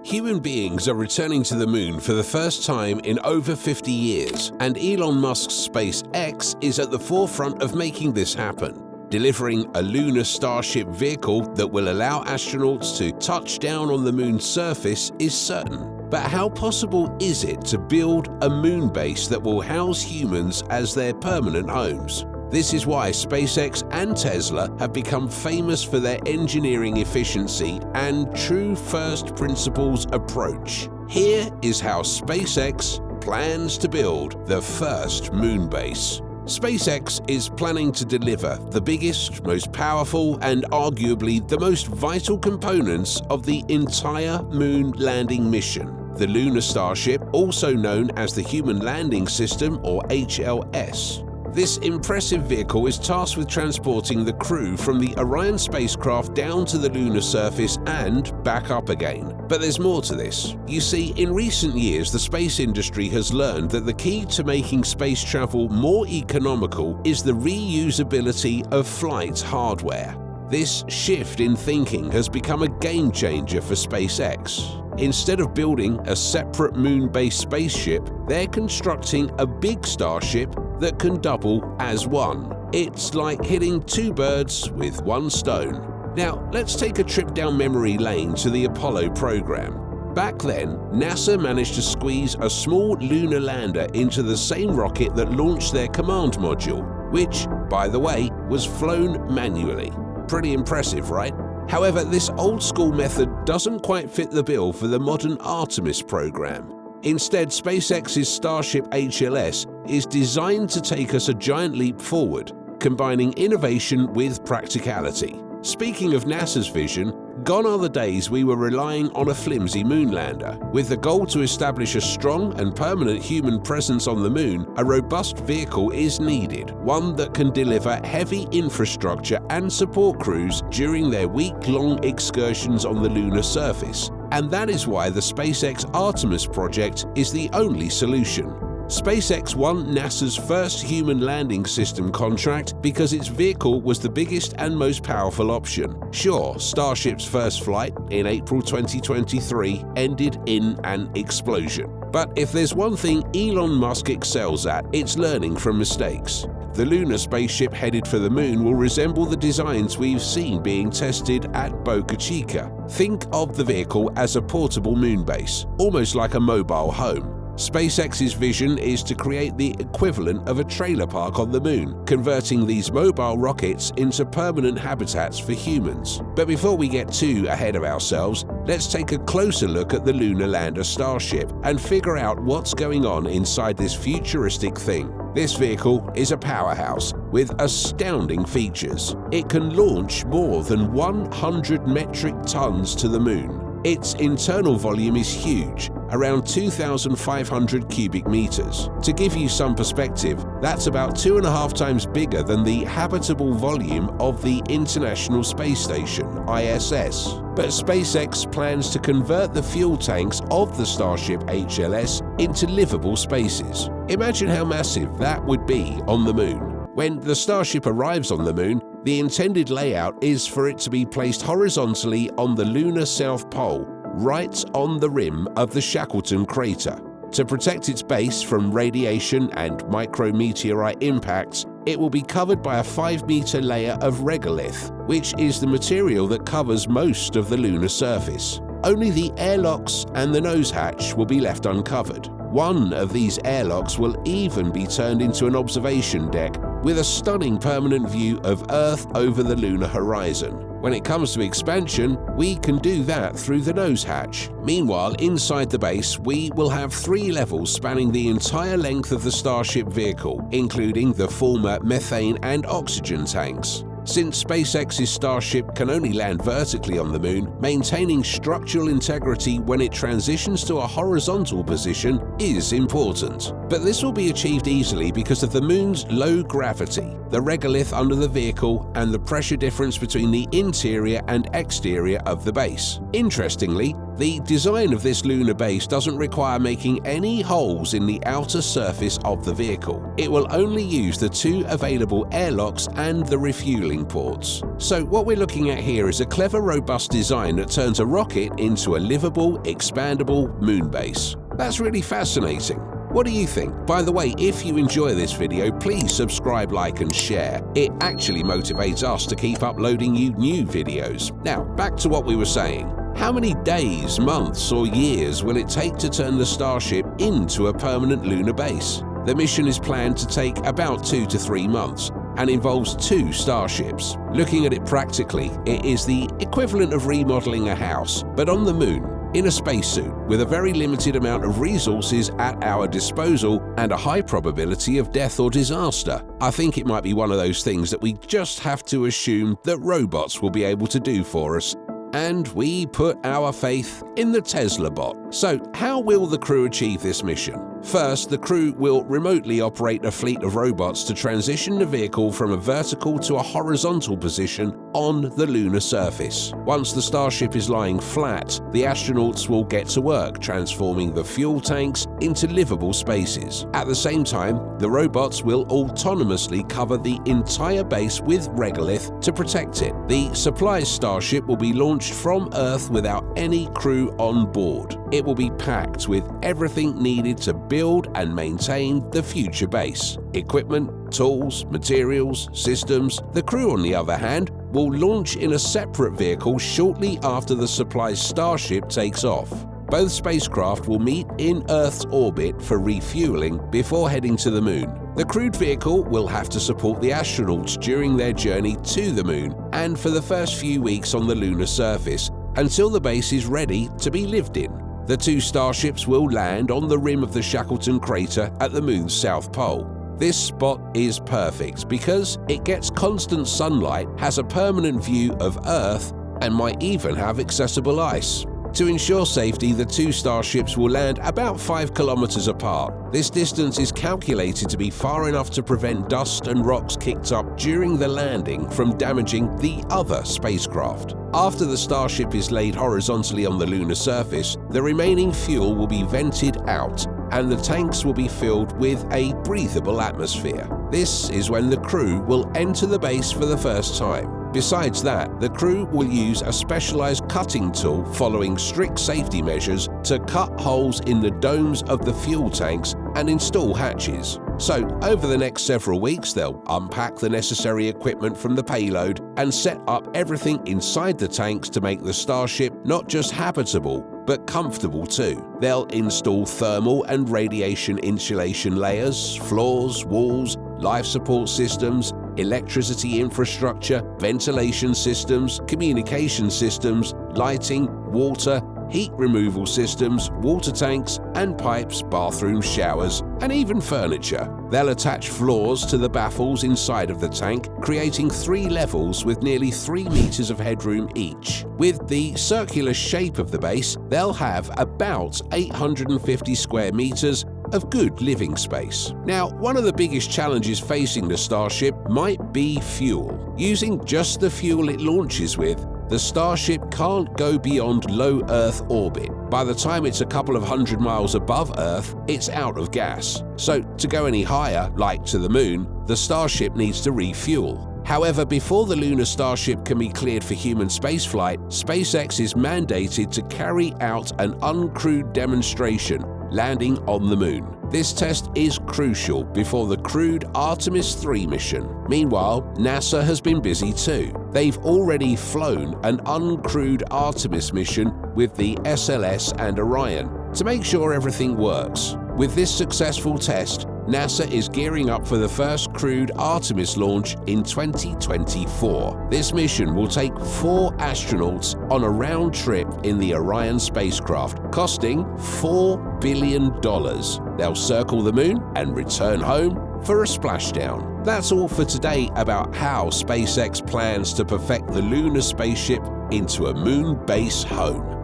Human beings are returning to the moon for the first time in over 50 years, and Elon Musk's SpaceX is at the forefront of making this happen, delivering a lunar Starship vehicle that will allow astronauts to touch down on the moon's surface is certain. But how possible is it to build a moon base that will house humans as their permanent homes? This is why SpaceX and Tesla have become famous for their engineering efficiency and true first principles approach. Here is how SpaceX plans to build the first moon base. SpaceX is planning to deliver the biggest, most powerful, and arguably the most vital components of the entire moon landing mission, the Lunar Starship, also known as the Human Landing System or HLS. This impressive vehicle is tasked with transporting the crew from the Orion spacecraft down to the lunar surface and back up again. But there's more to this. You see, in recent years, the space industry has learned that the key to making space travel more economical is the reusability of flight hardware. This shift in thinking has become a game changer for SpaceX. Instead of building a separate moon-based spaceship, they're constructing a big Starship that can double as one. It's like hitting two birds with one stone. Now, let's take a trip down memory lane to the Apollo program. Back then, NASA managed to squeeze a small lunar lander into the same rocket that launched their command module, which, by the way, was flown manually. Pretty impressive, right? However, this old-school method doesn't quite fit the bill for the modern Artemis program. Instead, SpaceX's Starship HLS is designed to take us a giant leap forward, combining innovation with practicality. Speaking of NASA's vision, gone are the days we were relying on a flimsy moon lander. With the goal to establish a strong and permanent human presence on the moon, a robust vehicle is needed, one that can deliver heavy infrastructure and support crews during their week-long excursions on the lunar surface. And that is why the SpaceX Artemis project is the only solution. SpaceX won NASA's first human landing system contract because its vehicle was the biggest and most powerful option. Sure, Starship's first flight in April 2023 ended in an explosion. But if there's one thing Elon Musk excels at, it's learning from mistakes. The lunar spaceship headed for the moon will resemble the designs we've seen being tested at Boca Chica. Think of the vehicle as a portable moon base, almost like a mobile home. SpaceX's vision is to create the equivalent of a trailer park on the moon, converting these mobile rockets into permanent habitats for humans. But before we get too ahead of ourselves, let's take a closer look at the lunar lander Starship and figure out what's going on inside this futuristic thing. This vehicle is a powerhouse with astounding features. It can launch more than 100 metric tons to the moon. Its internal volume is huge, around 2,500 cubic meters. To give you some perspective, that's about 2.5 times bigger than the habitable volume of the International Space Station, ISS. But SpaceX plans to convert the fuel tanks of the Starship HLS into livable spaces. Imagine how massive that would be on the moon. When the Starship arrives on the moon, the intended layout is for it to be placed horizontally on the lunar South Pole, right on the rim of the Shackleton crater. To protect its base from radiation and micrometeorite impacts, it will be covered by a 5-meter layer of regolith, which is the material that covers most of the lunar surface. Only the airlocks and the nose hatch will be left uncovered. One of these airlocks will even be turned into an observation deck with a stunning permanent view of Earth over the lunar horizon. When it comes to expansion, we can do that through the nose hatch. Meanwhile, inside the base, we will have 3 levels spanning the entire length of the Starship vehicle, including the former methane and oxygen tanks. Since SpaceX's Starship can only land vertically on the moon, maintaining structural integrity when it transitions to a horizontal position is important. But this will be achieved easily because of the moon's low gravity, the regolith under the vehicle, and the pressure difference between the interior and exterior of the base. Interestingly, The design of this lunar base doesn't require making any holes in the outer surface of the vehicle. It will only use the 2 available airlocks and the refueling ports. So what we're looking at here is a clever, robust design that turns a rocket into a livable, expandable moon base. That's really fascinating. What do you think? By the way, if you enjoy this video, please subscribe, like, and share. It actually motivates us to keep uploading you new videos. Now, back to what we were saying. How many days, months, or years will it take to turn the Starship into a permanent lunar base? The mission is planned to take about 2 to 3 months and involves 2 Starships. Looking at it practically, it is the equivalent of remodeling a house, but on the moon, in a spacesuit, with a very limited amount of resources at our disposal and a high probability of death or disaster. I think it might be one of those things that we just have to assume that robots will be able to do for us. And we put our faith in the Tesla bot. So, how will the crew achieve this mission? First, the crew will remotely operate a fleet of robots to transition the vehicle from a vertical to a horizontal position on the lunar surface. Once the Starship is lying flat, the astronauts will get to work transforming the fuel tanks into livable spaces. At the same time, the robots will autonomously cover the entire base with regolith to protect it. The supply Starship will be launched from Earth without any crew on board. It will be packed with everything needed to build and maintain the future base. Equipment, tools, materials, systems. The crew, on the other hand, will launch in a separate vehicle shortly after the supply Starship takes off. Both spacecraft will meet in Earth's orbit for refueling before heading to the moon. The crewed vehicle will have to support the astronauts during their journey to the moon and for the first few weeks on the lunar surface until the base is ready to be lived in. The 2 Starships will land on the rim of the Shackleton crater at the moon's south pole. This spot is perfect because it gets constant sunlight, has a permanent view of Earth, and might even have accessible ice. To ensure safety, the 2 Starships will land about 5 kilometers apart. This distance is calculated to be far enough to prevent dust and rocks kicked up during the landing from damaging the other spacecraft. After the Starship is laid horizontally on the lunar surface, the remaining fuel will be vented out and the tanks will be filled with a breathable atmosphere. This is when the crew will enter the base for the first time. Besides that, the crew will use a specialized cutting tool following strict safety measures to cut holes in the domes of the fuel tanks and install hatches. So, over the next several weeks, they'll unpack the necessary equipment from the payload and set up everything inside the tanks to make the Starship not just habitable, but comfortable too. They'll install thermal and radiation insulation layers, floors, walls, life support systems, electricity infrastructure, ventilation systems, communication systems, lighting, water, heat removal systems, water tanks and pipes, bathrooms, showers, and even furniture. They'll attach floors to the baffles inside of the tank, creating 3 levels with nearly 3 meters of headroom each. With the circular shape of the base, they'll have about 850 square meters of good living space. Now, one of the biggest challenges facing the Starship might be fuel. Using just the fuel it launches with, the Starship can't go beyond low Earth orbit. By the time it's a couple of 100 miles above Earth, it's out of gas. So, to go any higher, like to the moon, the Starship needs to refuel. However, before the lunar Starship can be cleared for human spaceflight, SpaceX is mandated to carry out an uncrewed demonstration, landing on the moon. This test is crucial before the crewed Artemis 3 mission. Meanwhile, NASA has been busy too. They've already flown an uncrewed Artemis mission with the SLS and Orion to make sure everything works. With this successful test, NASA is gearing up for the first crewed Artemis launch in 2024. This mission will take 4 astronauts on a round trip in the Orion spacecraft, costing $4 billion. They'll circle the moon and return home for a splashdown. That's all for today about how SpaceX plans to perfect the lunar spaceship into a moon base home.